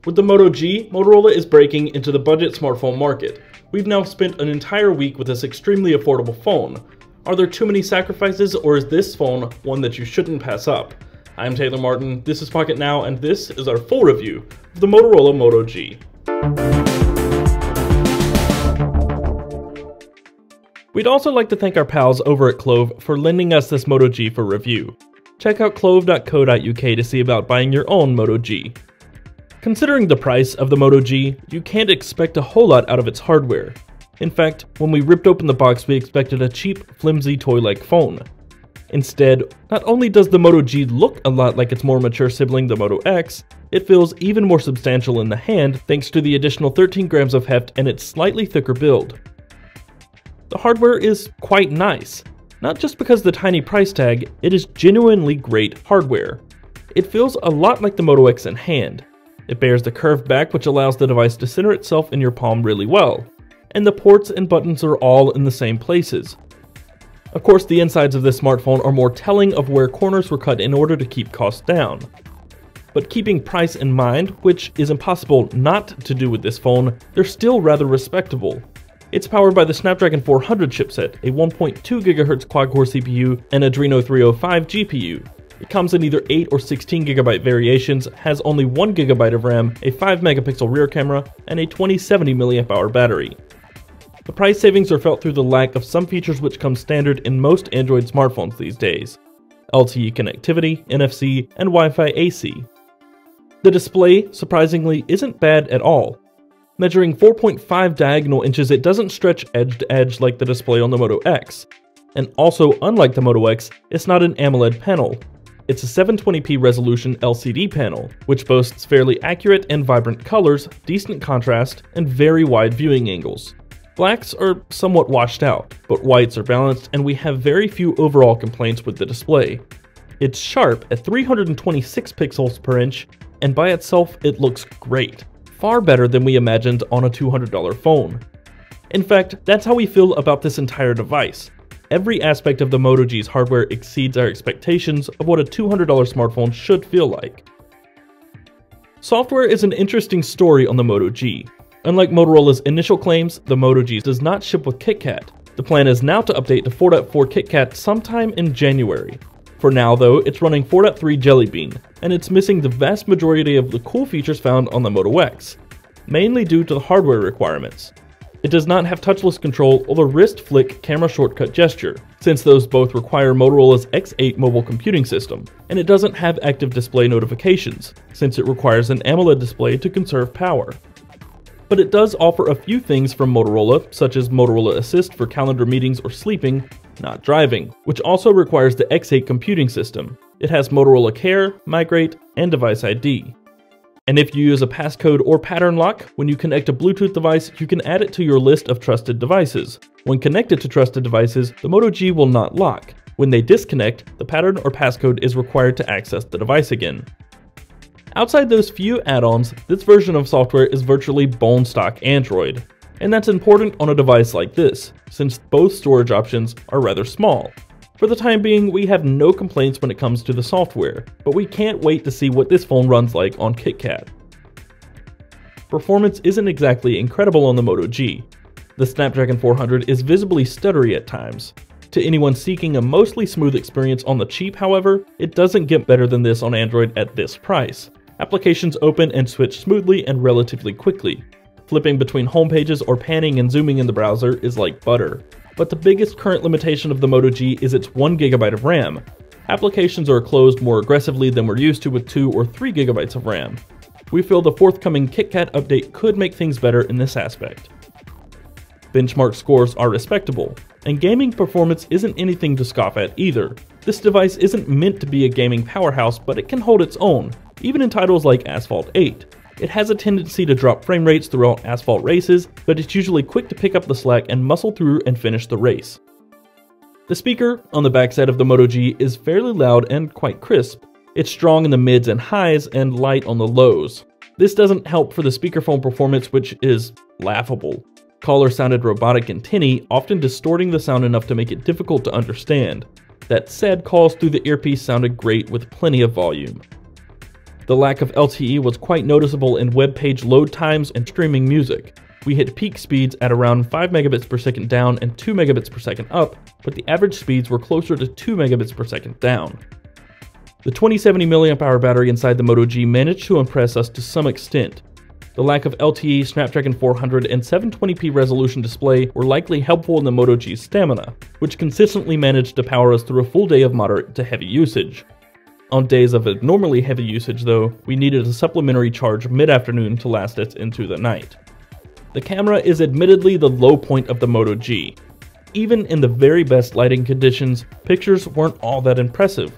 With the Moto G, Motorola is breaking into the budget smartphone market. We've now spent an entire week with this extremely affordable phone. Are there too many sacrifices, or is this phone one that you shouldn't pass up? I'm Taylor Martin, this is Pocket Now, and this is our full review of the Motorola Moto G. We'd also like to thank our pals over at Clove for lending us this Moto G for review. Check out clove.co.uk to see about buying your own Moto G. Considering the price of the Moto G, you can't expect a whole lot out of its hardware. In fact, when we ripped open the box, we expected a cheap, flimsy, toy-like phone. Instead, not only does the Moto G look a lot like its more mature sibling, the Moto X, it feels even more substantial in the hand thanks to the additional 13 grams of heft and its slightly thicker build. The hardware is quite nice. Not just because of the tiny price tag, it is genuinely great hardware. It feels a lot like the Moto X in hand. It bears the curved back, which allows the device to center itself in your palm really well, and the ports and buttons are all in the same places. Of course, the insides of this smartphone are more telling of where corners were cut in order to keep costs down. But keeping price in mind, which is impossible not to do with this phone, they're still rather respectable. It's powered by the Snapdragon 400 chipset, a 1.2 GHz quad-core CPU, and Adreno 305 GPU. It comes in either 8 or 16 GB variations, has only 1 GB of RAM, a 5 megapixel rear camera, and a 2070 mAh battery. The price savings are felt through the lack of some features which come standard in most Android smartphones these days: LTE connectivity, NFC, and Wi-Fi AC. The display, surprisingly, isn't bad at all. Measuring 4.5 diagonal inches, it doesn't stretch edge to edge like the display on the Moto X. And also, unlike the Moto X, it's not an AMOLED panel. It's a 720p resolution LCD panel, which boasts fairly accurate and vibrant colors, decent contrast, and very wide viewing angles. Blacks are somewhat washed out, but whites are balanced, and we have very few overall complaints with the display. It's sharp at 326 pixels per inch, and by itself it looks great. Far better than we imagined on a $200 phone. In fact, that's how we feel about this entire device. Every aspect of the Moto G's hardware exceeds our expectations of what a $200 smartphone should feel like. Software is an interesting story on the Moto G. Unlike Motorola's initial claims, the Moto G does not ship with KitKat. The plan is now to update to 4.4 KitKat sometime in January. For now though, it's running 4.3 Jelly Bean, and it's missing the vast majority of the cool features found on the Moto X, mainly due to the hardware requirements. It does not have touchless control or the wrist flick camera shortcut gesture, since those both require Motorola's X8 mobile computing system, and it doesn't have active display notifications, since it requires an AMOLED display to conserve power. But it does offer a few things from Motorola, such as Motorola Assist for calendar meetings or sleeping, not driving, which also requires the X8 computing system. It has Motorola Care, Migrate, and Device ID. And if you use a passcode or pattern lock, when you connect a Bluetooth device, you can add it to your list of trusted devices. When connected to trusted devices, the Moto G will not lock. When they disconnect, the pattern or passcode is required to access the device again. Outside those few add-ons, this version of software is virtually bone stock Android. And that's important on a device like this, since both storage options are rather small. For the time being, we have no complaints when it comes to the software, but we can't wait to see what this phone runs like on KitKat. Performance isn't exactly incredible on the Moto G. The Snapdragon 400 is visibly stuttery at times. To anyone seeking a mostly smooth experience on the cheap, however, it doesn't get better than this on Android at this price. Applications open and switch smoothly and relatively quickly. Flipping between home pages or panning and zooming in the browser is like butter. But the biggest current limitation of the Moto G is its 1 GB of RAM. Applications are closed more aggressively than we're used to with 2 or 3 GB of RAM. We feel the forthcoming KitKat update could make things better in this aspect. Benchmark scores are respectable, and gaming performance isn't anything to scoff at either. This device isn't meant to be a gaming powerhouse, but it can hold its own, even in titles like Asphalt 8. It has a tendency to drop frame rates throughout asphalt races, but it's usually quick to pick up the slack and muscle through and finish the race. The speaker on the backside of the Moto G is fairly loud and quite crisp. It's strong in the mids and highs and light on the lows. This doesn't help for the speakerphone performance, which is laughable. Caller sounded robotic and tinny, often distorting the sound enough to make it difficult to understand. That said, calls through the earpiece sounded great with plenty of volume. The lack of LTE was quite noticeable in web page load times and streaming music. We hit peak speeds at around 5 megabits per second down and 2 megabits per second up, but the average speeds were closer to 2 megabits per second down. The 2070 mAh battery inside the Moto G managed to impress us to some extent. The lack of LTE, Snapdragon 400, and 720p resolution display were likely helpful in the Moto G's stamina, which consistently managed to power us through a full day of moderate to heavy usage. On days of abnormally heavy usage though, we needed a supplementary charge mid-afternoon to last us into the night. The camera is admittedly the low point of the Moto G. Even in the very best lighting conditions, pictures weren't all that impressive.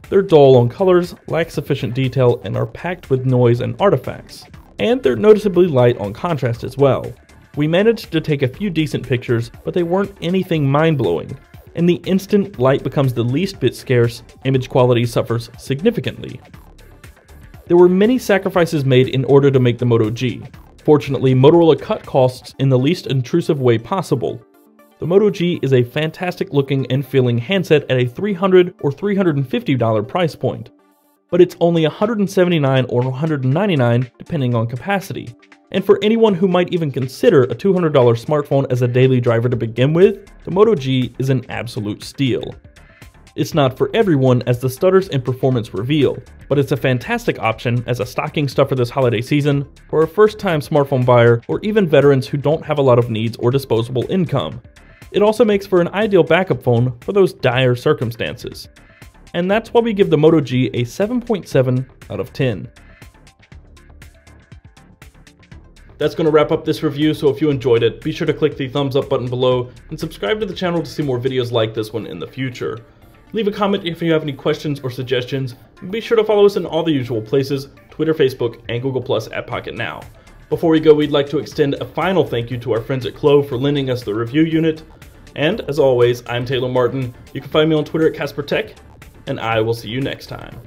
They're dull on colors, lack sufficient detail, and are packed with noise and artifacts. And they're noticeably light on contrast as well. We managed to take a few decent pictures, but they weren't anything mind-blowing. And the instant light becomes the least bit scarce, image quality suffers significantly. There were many sacrifices made in order to make the Moto G. Fortunately, Motorola cut costs in the least intrusive way possible. The Moto G is a fantastic looking and feeling handset at a $300 or $350 price point, but it's only $179 or $199 depending on capacity. And for anyone who might even consider a $200 smartphone as a daily driver to begin with, the Moto G is an absolute steal. It's not for everyone as the stutters and performance reveal, but it's a fantastic option as a stocking stuffer this holiday season, for a first-time smartphone buyer, or even veterans who don't have a lot of needs or disposable income. It also makes for an ideal backup phone for those dire circumstances. And that's why we give the Moto G a 7.7 out of 10. That's going to wrap up this review, so if you enjoyed it, be sure to click the thumbs up button below and subscribe to the channel to see more videos like this one in the future. Leave a comment if you have any questions or suggestions, and be sure to follow us in all the usual places, Twitter, Facebook, and Google Plus at Pocket Now. Before we go, we'd like to extend a final thank you to our friends at Clove for lending us the review unit. And, as always, I'm Taylor Martin. You can find me on Twitter at CasperTech, and I will see you next time.